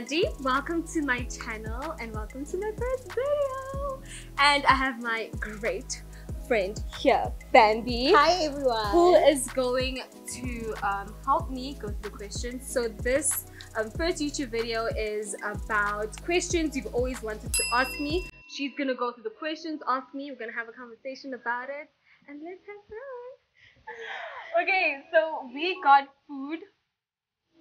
everybody, welcome to my channel and welcome to my first video. And I have my great friend here, Bambi. Hi everyone. Who is going to help me go through the questions. So this first YouTube video is about questions you've always wanted to ask me. She's gonna go through the questions, ask me, we're gonna have a conversation about it, and let's have fun. Okay, so we got food.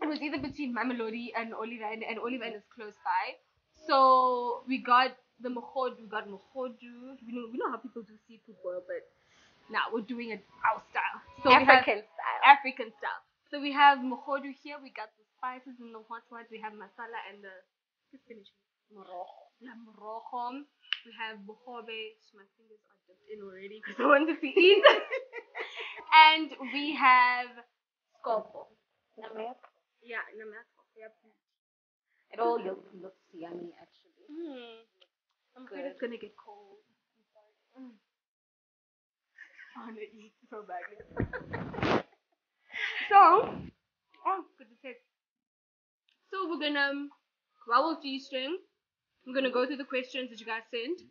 It was either between Mamelodi and Oliven, and Oliven is close by. So we got the mohodu, we got mohodu. We know how people do seafood boil, but now we're doing it our style. So African style. African style. So we have mohodu here, we got the spices and the hot one, we have masala and the morojo. We have bohobe, my fingers are dipped in already because I wanted to eat. And we have scopo. Yeah, nameto. Yep. It all looks yummy actually. I'm afraid it's gonna get cold. I'm sorry. I wanna eat so badly. So, good to taste. So we're gonna, while we're feasting, we're gonna go through the questions that you guys sent,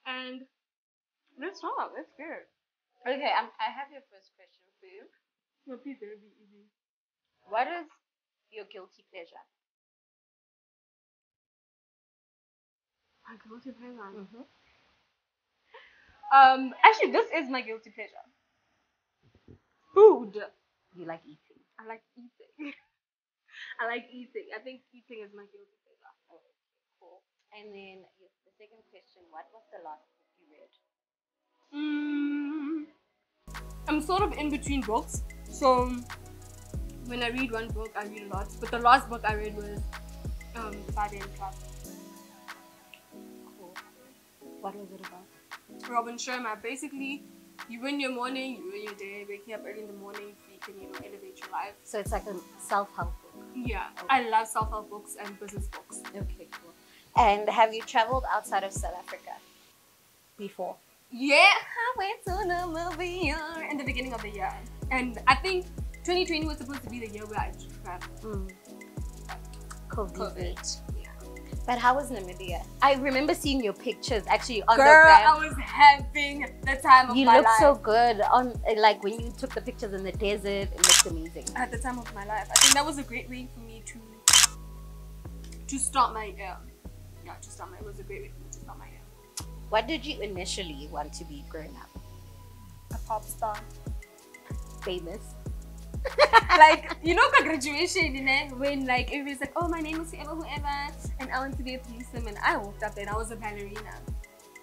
and let's start. Let's go. Okay, I have your first question for you. No, please, it'll be easy. What is your guilty pleasure? My guilty pleasure. Mm-hmm. Actually, this is my guilty pleasure. Food. You like eating. I like eating. I like eating. I think eating is my guilty pleasure. Okay, cool. And then the second question, what was the last book you read? I'm sort of in between books. So when I read one book, I read a lot. But the last book I read was The 5 A.M. Club. Cool. What was it about? Robin Sharma. Basically, you win your morning, you win your day, waking up early in the morning so you can, elevate your life. So it's like a self-help book. Yeah, okay. I love self-help books and business books. Okay, cool. And have you traveled outside of South Africa before? Yeah, I went to the movie in the beginning of the year. And I think 2020 was supposed to be the year where I traveled. COVID. Yeah. But how was Namibia? I remember seeing your pictures actually on Girl, the gram. I was having the time of you my look life. so good on like when you took the pictures in the desert. It looked amazing. At the time of my life, I think that was a great way for me to start my year. Yeah, it was a great way for me to start my year. What did you initially want to be growing up? A pop star. Famous. Like, for graduation, when like everybody's like, oh, my name is whoever, and I want to be a policeman. And I walked up there and I was a ballerina.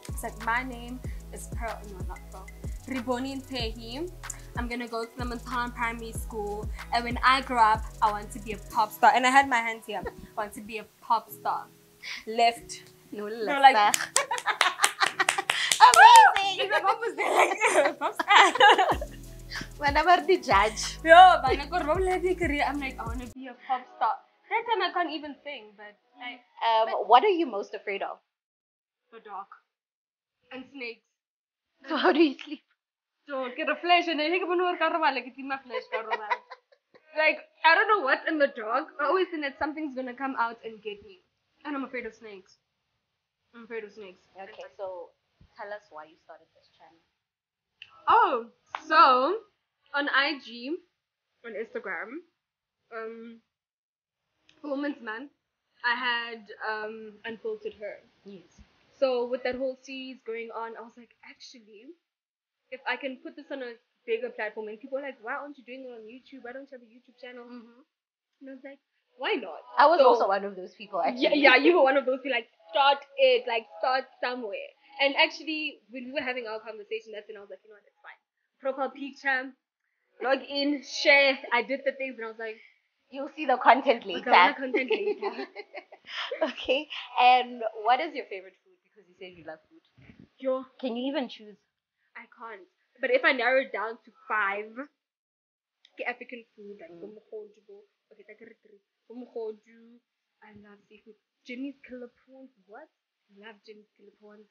It's like, my name is Pearl, no, not Pearl, Ntshehi. I'm gonna go to the Montana Primary School, and when I grow up, I want to be a pop star. And I had my hands here. I want to be a pop star. Left. No, like, amazing. What was there? Pop star. Whenever the judge. Yeah, but I'm like, I want to be a pop star. That time I can't even sing, but what are you most afraid of? the dark and snakes. So how do you sleep? So get a flash and then like, I don't know what's in the dark. I always think that something's gonna come out and get me. And I'm afraid of snakes. Okay, so tell us why you started this channel. Oh, so on IG, on Instagram, Woman's Month, I had unfiltered her. Yes. So with that whole series going on, I was like, actually, if I can put this on a bigger platform, and people are like, why aren't you doing it on YouTube? Why don't you have a YouTube channel? And I was like, why not? I was also one of those people actually. Yeah, you were one of those people, like, start somewhere. And actually, when we were having our conversation, that's when I was like, you know what, that's fine. Profile picture, log in, share. I did the things, and I was like, you'll see the content later. Okay, and what is your favorite food? Because you said you love food. Can you even choose? I can't. But if I narrow it down to 5, African food, like I love seafood. Jimmy's killer prawns, what? I love Jimmy's killer prawns.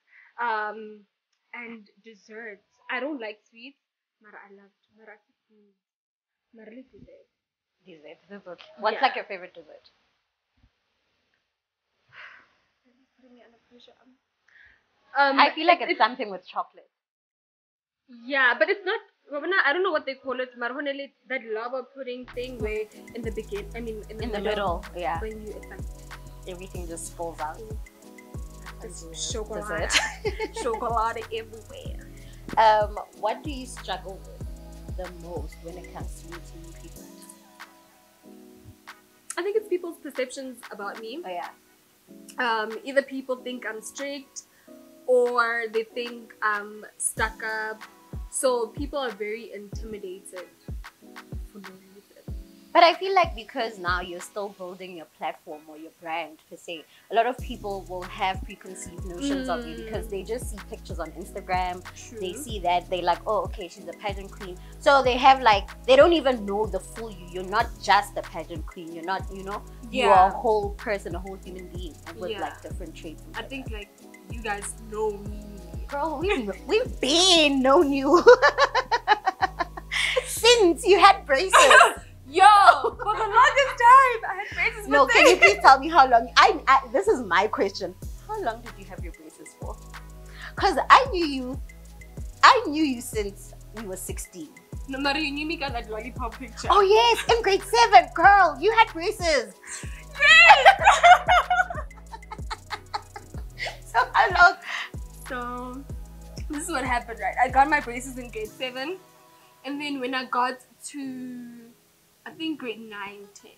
And desserts. I don't like sweets, but I love food. Dessert. What's like your favorite dessert? I feel like it's something with chocolate. Yeah, but it's not. I don't know what they call it. Marhonele, that lava pudding thing where in the beginning, in the middle, yeah. when you, it's like Everything just falls out. it's chocolate, Chocolate everywhere. What do you struggle with the most when it comes to meeting people? I think it's people's perceptions about me. Oh yeah. Either people think I'm strict, or they think I'm stuck up. So people are very intimidated for no reason. But I feel like because now you're still building your platform or your brand per se, a lot of people will have preconceived notions of you because they just see pictures on Instagram. True. They see that, they like, oh, okay, she's a pageant queen. So they have like, they don't even know the full you. You're not just a pageant queen. You're not, you know, you are a whole person, a whole human being with like different traits. I think like you guys know me. Girl, we've been known you since you had braces. Yo, for the longest time, I had braces. No, can you please tell me how long? This is my question. How long did you have your braces for? Because I knew you since we were 16. No matter, you knew me got that lollipop picture. Oh yes, in grade 7, girl, you had braces. So how long? So this is what happened, right? I got my braces in grade 7, and then when I got to, I think grade 9, 10,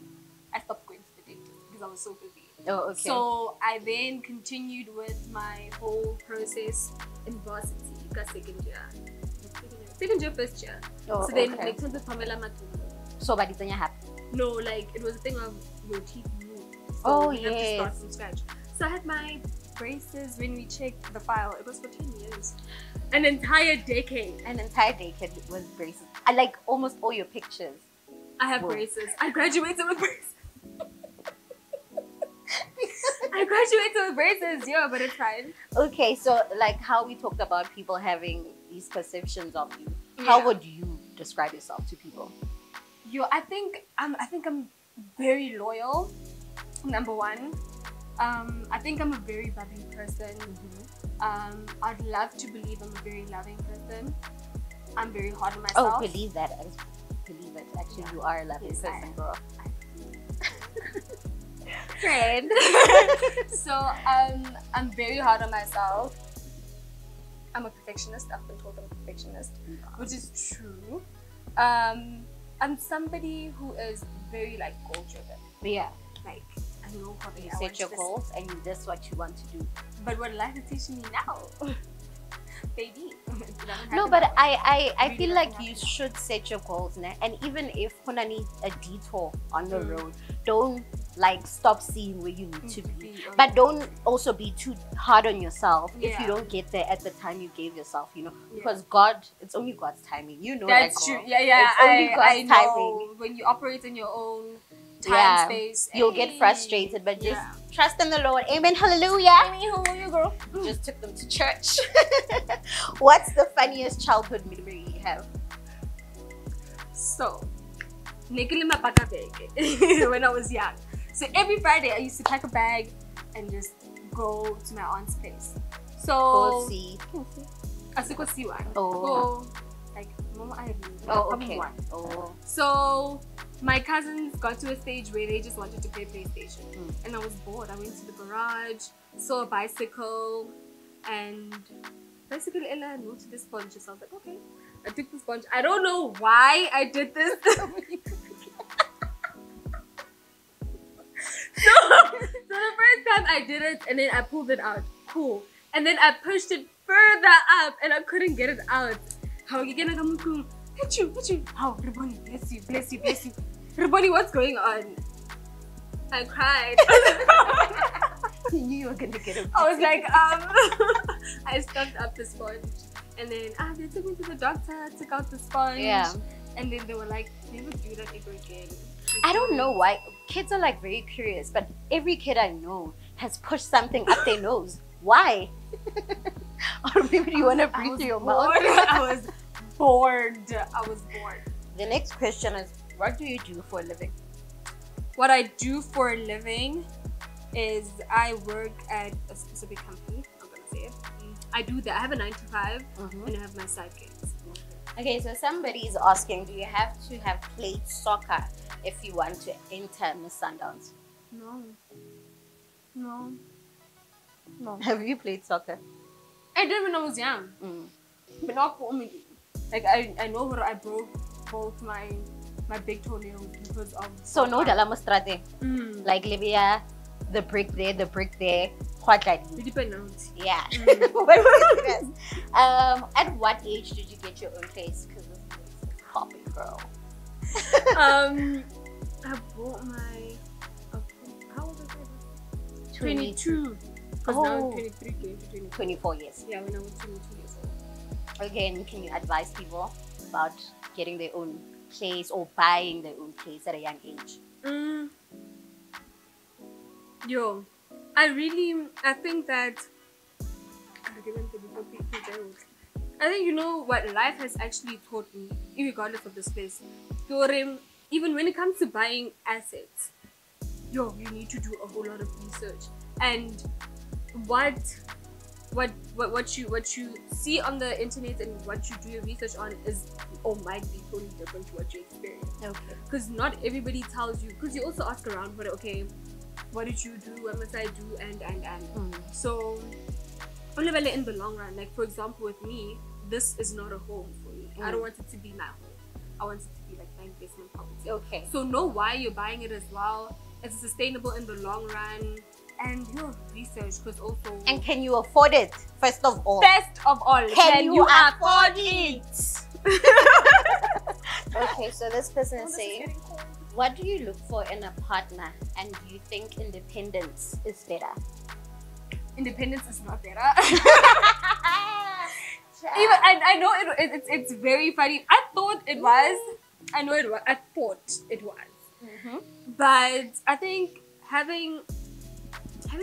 I stopped going to the dentist because I was so busy. Oh, okay. So I then continued with my whole process in varsity, second year, first year. Oh, so then okay. like turned to Pamela Matumbo. So, but it's happen. No, like it was a thing of your teeth move. So Oh, we have to yes. start from scratch. So I had my braces when we checked the file. It was for 10 years. An entire decade. An entire decade with braces. I like almost all your pictures. I have braces. I graduated with braces. I graduated with braces, yeah, but it's fine. Okay, so like how we talked about people having these perceptions of you, how would you describe yourself to people? Yo, I think I'm very loyal. Number one. I think I'm a very bubbly person. I'd love to believe I'm a very loving person. I'm very hard on myself. Oh, believe that. I believe it. Actually, you are a loving person, girl. Friend. So I'm very hard on myself. I'm a perfectionist. I've been told I'm a perfectionist, which is true. I'm somebody who is very like goal driven. Yeah. Like I know how you set your goals and that's what you want to do. But what life is teaching me now, baby. No, but I feel like you should set your goals, and even if you need a detour on the road, don't like stop seeing where you need to be. But don't also be too hard on yourself if you don't get there at the time you gave yourself, you know, because God, it's only God's timing, you know. That's that, true. Yeah, it's only God's timing. When you operate in your own time space, you'll get frustrated, but just trust in the Lord. Amen. Hallelujah. Amen. Hallelujah, girl. Just took them to church. What's the funniest childhood memory you have? So, when I was young. So every Friday I used to pack a bag and just go to my aunt's place. So like Mama okay. So my cousins got to a stage where they just wanted to play PlayStation, and I was bored. I went to the garage, saw a bicycle, and basically Ella moved to the sponge. So I was like, okay. I took the sponge. I don't know why I did this. So the first time I did it, and then I pulled it out. Cool. And then I pushed it further up, and I couldn't get it out. How you gonna come? Hit you. How, Riboni, bless you. Riboni, what's going on? I cried. You knew you were gonna get it. I was like, I stuffed up the sponge, and then they took me to the doctor, took out the sponge, and then they were like, never do that ever again. I don't know why kids are like very curious, but every kid I know has pushed something up their nose. Why? Or maybe you want to breathe through your mouth. I was bored. The next question is, what do you do for a living? What I do for a living? is I work at a specific company. I'm gonna say it. I do that. I have a 9 to 5, and I have my side gigs. Okay, so somebody is asking, do you have to have played soccer if you want to enter Miss Sundowns? No. No. No. Have you played soccer? I did when I was young. But not for me. Like I know where I broke both my big toenails because of So no dalam strate. Like Libya, the brick there, quite like it depends. yeah. But at what age did you get your own place? Because this place is popping, girl. I bought my how old was I? 22. Because now I'm 23, going to 24. 24 years. Yeah, when I was 22 years old. Okay, and can you advise people about getting their own place or buying their own place at a young age? Yo, I think that I think you know what life has actually taught me, regardless of the space. Even when it comes to buying assets, you need to do a whole lot of research. And what you see on the internet and what you do your research on is or might be totally different to what you experience. Okay. Because not everybody tells you. Because you also ask around, what did you do? What must I do? And so only in the long run. Like for example, with me, this is not a home for me. I don't want it to be my home. I want it to be like my investment property. Okay. So know why you're buying it as well. It's sustainable in the long run. And research, because also... And can you afford it, first of all? First of all, can you afford it? Okay, so this person is saying, what do you look for in a partner? And do you think independence is better? Independence is not better. Even, I know it's very funny. I thought it was. I know it was. I thought it was. But I think having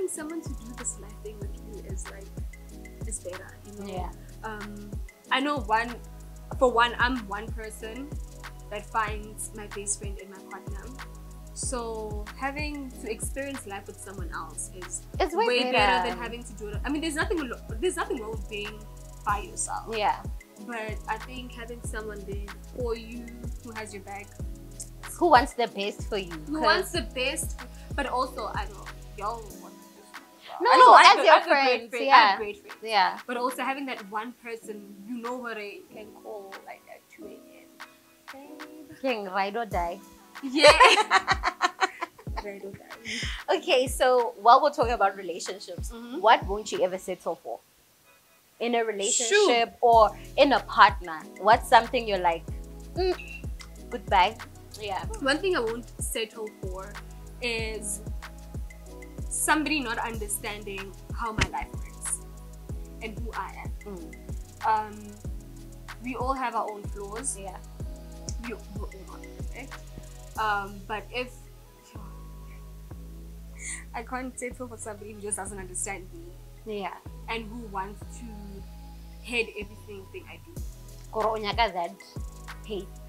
someone to do this life thing with you is better, you know. Yeah. I know I'm one person that finds my best friend in my partner. So having to experience life with someone else is way better than having to do it. I mean, there's nothing wrong with being by yourself. Yeah. But I think having someone there for you who has your back, who wants the best for you, who wants the best, but also I know y'all. No, as your friends, yeah. I have great friends. Yeah. But also having that one person, you know what I can call like at 2 a.m. King, ride or die. Yeah. Ride or die. Okay, so while we're talking about relationships, what won't you ever settle for? In a relationship or in a partner? What's something you're like, goodbye? Yeah. One thing I won't settle for is somebody not understanding how my life works and who I am. We all have our own flaws. Yeah. We're all not perfect. But if I can't settle for somebody who just doesn't understand me. Yeah. And who wants to head everything I do. Koronyaka that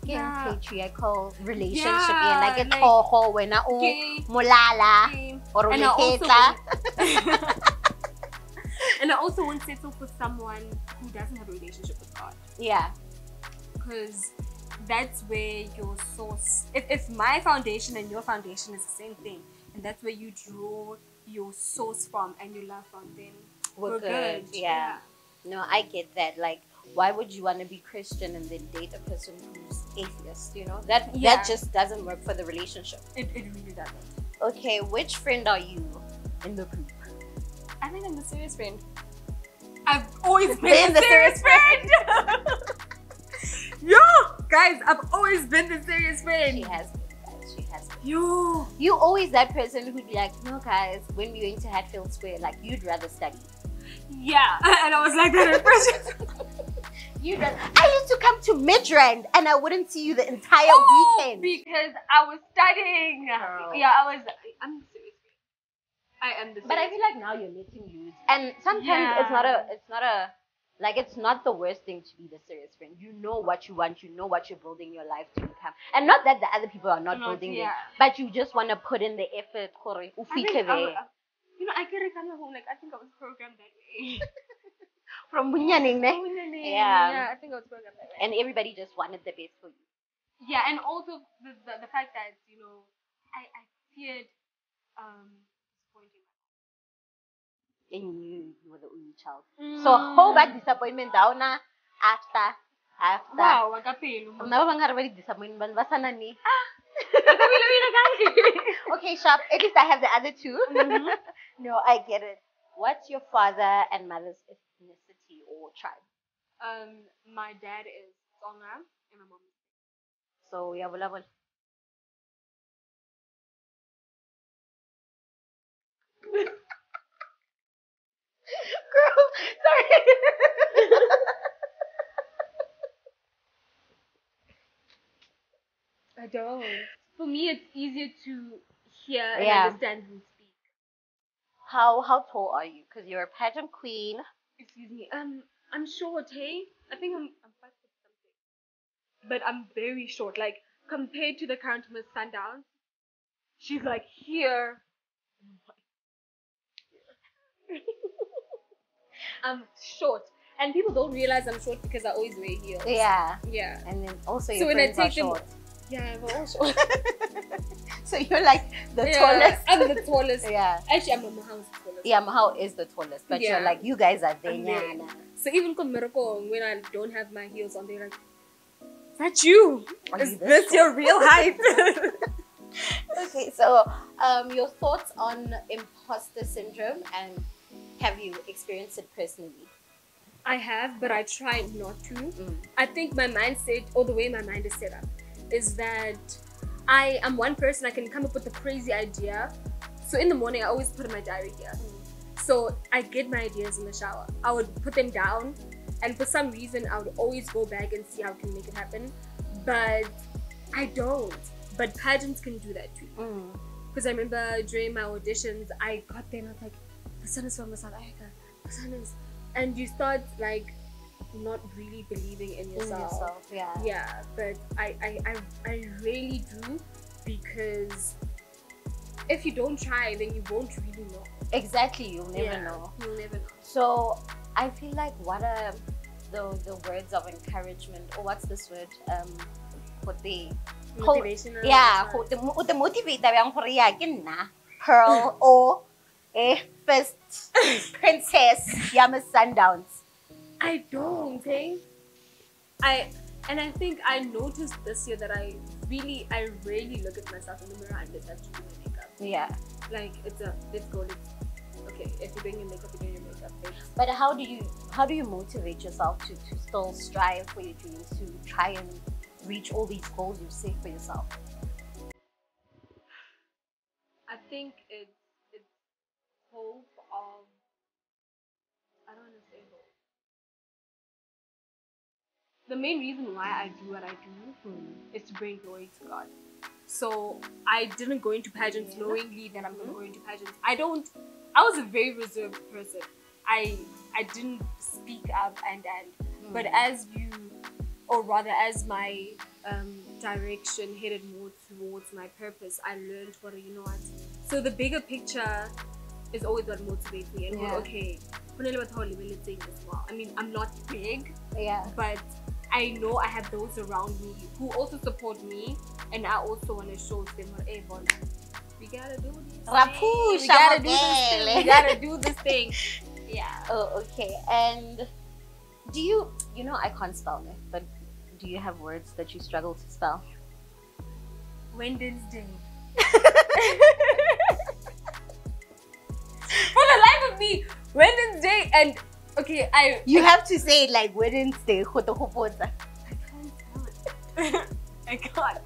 patriarchal relationship, Yeah, like a toho when na mulala or and I also won't settle for someone who doesn't have a relationship with God. Yeah. Because that's where your source, if my foundation and your foundation is the same thing, and that's where you draw your source from and your love from, then we're good. Yeah. No, I get that. Like, why would you want to be Christian and then date a person who's atheist? You know, that just doesn't work for the relationship. It really doesn't. Okay, which friend are you in the group? I think I'm the serious friend. I've always been the serious friend. Yo, guys, I've always been the serious friend. She has been, guys. She has been. Yo. You always that person who'd be like, no, guys, when we went to Hatfield Square, like, you'd rather study. Yeah, and I was like that at first. I used to come to Midrand and I wouldn't see you the entire weekend. Because I was studying. Girl. Yeah, I'm the serious friend. I am the serious But I feel like now you're letting loose. And sometimes it's not the worst thing to be the serious friend. You know what you want, you know what you're building your life to become. And not that the other people are not building it, but you just want to put in the effort. You know, I get it kind of home. Like, I think I was programmed that way. From Bunyaning, ne? Yeah, I think I was programmed that way. And everybody just wanted the best for you. Yeah, and also the fact that, you know, I feared disappointing And you were the only child. So how bad disappointment daw na after. Wow, agapelo. Now bang harap disappointment basa na ni. Agapelo. Okay, Shop. At least I have the other two. No, I get it. What's your father and mother's ethnicity or tribe? My dad is Tsonga and my mom is. So yeah, wala. Girl, sorry. I don't. For me, it's easier to hear and Yeah. understand who speak. How tall are you? Because you're a pageant queen. Excuse me. I'm short, hey? I think I'm 5 foot something. But I'm very short. Like, compared to the current Miss Sundown, she's like here. I'm short. And people don't realize I'm short because I always wear heels. Yeah. Yeah. And then also So your when I friends are take them, short. yeah, we're all short. So you're like the tallest. I'm the tallest. Yeah. Actually, I'm Mahao's tallest. Yeah, Mahao is the tallest, but Yeah. you're like, you guys are there. I'm there. Nyana. So even when I don't have my heels on, they're like, "Is that you? Are Is you this short?" your real height?" Okay, so your thoughts on imposter syndrome, and have you experienced it personally? I have, but I try not to. I think my mindset, or the way my mind is set up, is that I am one person. I can come up with a crazy idea. So in the morning, I always put in my diary here. So I get my ideas in the shower. I would put them down, and for some reason, I would always go back and see how I can make it happen. But I don't. But pageants can do that too. Because I remember during my auditions, I got there and I was like, the sun is from South Africa. The sun is... And you start like not really believing in yourself. Yeah. Yeah, but I really do, because if you don't try, then you won't really know. Exactly, you'll never know. You'll never know. So I feel like what are the words of encouragement, or what's this word? What they Motivational. Yeah, the motivator yang Korea na Pearl or first princess Yama Sundowns. I don't think. And I think I noticed this year that I rarely look at myself in the mirror and decide to do my makeup. Yeah. Like let's go. Okay, if you're doing your makeup, you're doing your makeup. But how do you motivate yourself to still strive for your dreams, to try and reach all these goals you've set for yourself? I think it's hope of, I don't want to say hope. The main reason why I do what I do is to bring glory to God. So I didn't go into pageants knowingly that I'm going to go into pageants. I was a very reserved person. I didn't speak up but as my direction headed more towards my purpose, I learned what. So the bigger picture is always what motivates me. And okay, I mean, I'm not big, but I know I have those around me who also support me, and I also want to show them, hey, we gotta do this. We gotta do this thing. Yeah. Oh, okay. And do you know, I can't spell it, but do you have words that you struggle to spell? Wednesday. For the life of me, Wednesday, and okay, you have to say it like Wednesday. I can't spell it. I can't.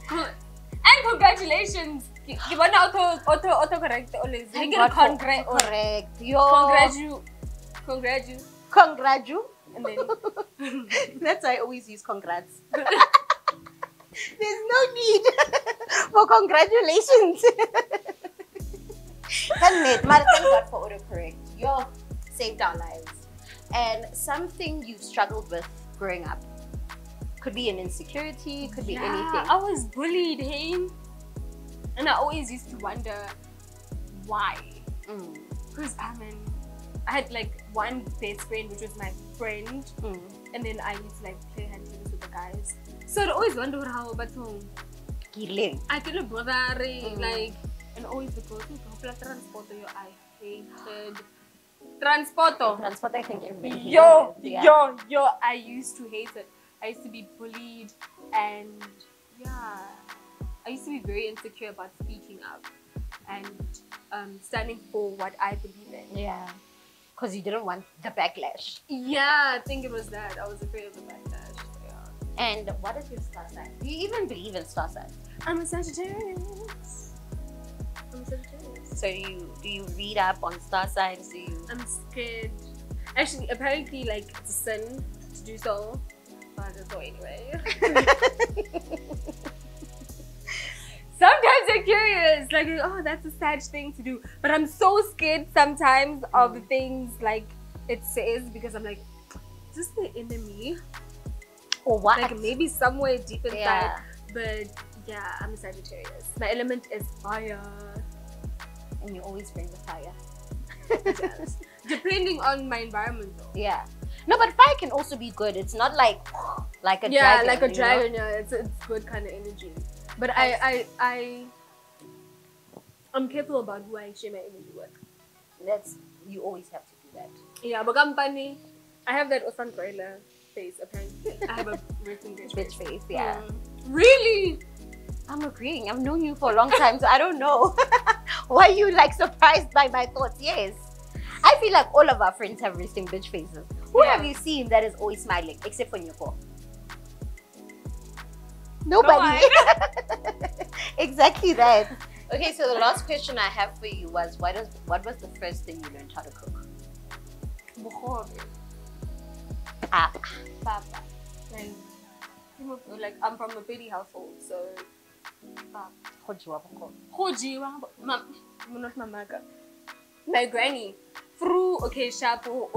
And congratulations. You want to auto correct always. You get correct. Congratu. And then that's why I always use congrats. There's no need for congratulations. Thank God for autocorrect. You saved our lives. And something you've struggled with growing up. Could be an insecurity, could be anything. I was bullied, hey? And I always used to wonder why. Because I had like one best friend, which was my friend, and then I used to like play hand tennis with the guys. So I'd always wonder how, but I feel a brother, like, and always the girls who go transport, I hated transporto. Transport, I think everybody Yo, I used to hate it. I used to be bullied, and yeah, I used to be very insecure about speaking up and standing for what I believe in. Yeah, because you didn't want the backlash. Yeah, I think it was that. I was afraid of the backlash. So yeah. And what is your star sign? Do you even believe in star signs? I'm a Sagittarius. So do you read up on star signs? I'm scared. Actually, apparently, like, it's a sin to do so. But I'll go anyway. Sometimes I'm curious, like, oh, that's a sad thing to do. But I'm so scared sometimes of the things like it says, because I'm like, is this the enemy? Or what? Like maybe somewhere deep inside. Yeah. But yeah, I'm a Sagittarius. My element is fire. And you always bring the fire. Yes. Depending on my environment though. Yeah. No, but fire can also be good. It's not like a dragon. Yeah, like a dragon, yeah. It's good kind of energy. But I'm careful about who I share my energy with. You always have to do that. Yeah, but company, I have that Osman Brailer face apparently. I have a written bitch face, yeah. Really? I'm agreeing. I've known you for a long time, so I don't know why you like surprised by my thoughts. Yes, I feel like all of our friends have resting bitch faces. Who have you seen that is always smiling, except for Nyoko? Nobody. No. Exactly that. Okay, so the last question I have for you was, what was the first thing you learned how to cook? Papa. Like I'm from a Pedi household, so my granny shapo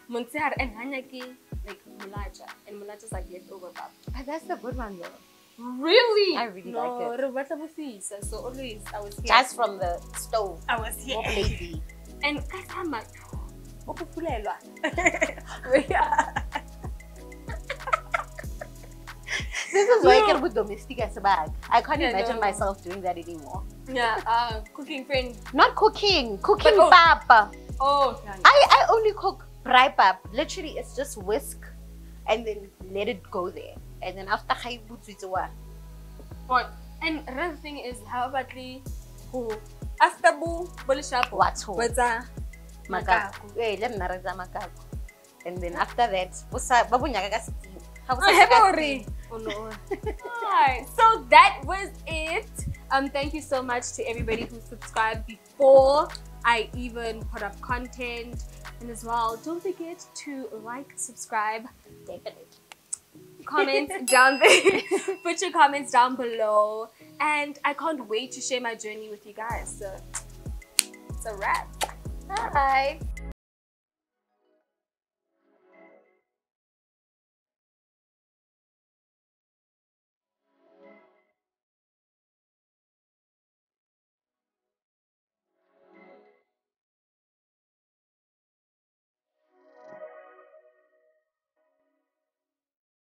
Montser and Hanyaki like mulacha, and mulacha's like leftover pap. That's the good one though. Really? I really like it. So always I was here. Just from the stove. I was here. Lazy. And kasama. This is why I can put domestic as a bag. I can't imagine myself doing that anymore. Yeah, cooking friend. Not cooking pap. Oh, I only cook dry pap. Literally, it's just whisk and then let it go there. And then after I put it away. What? And another thing is, how about the after boo bolishap? What's who? What's makaku? Hey, let me narraza makaku. And then after that, babunya ka steam. Oh no. Alright, so that was it. Thank you so much to everybody who subscribed before I even put up content. And as well, don't forget to like, subscribe, definitely. Comment down there. Put your comments down below. And I can't wait to share my journey with you guys. So it's a wrap. Bye.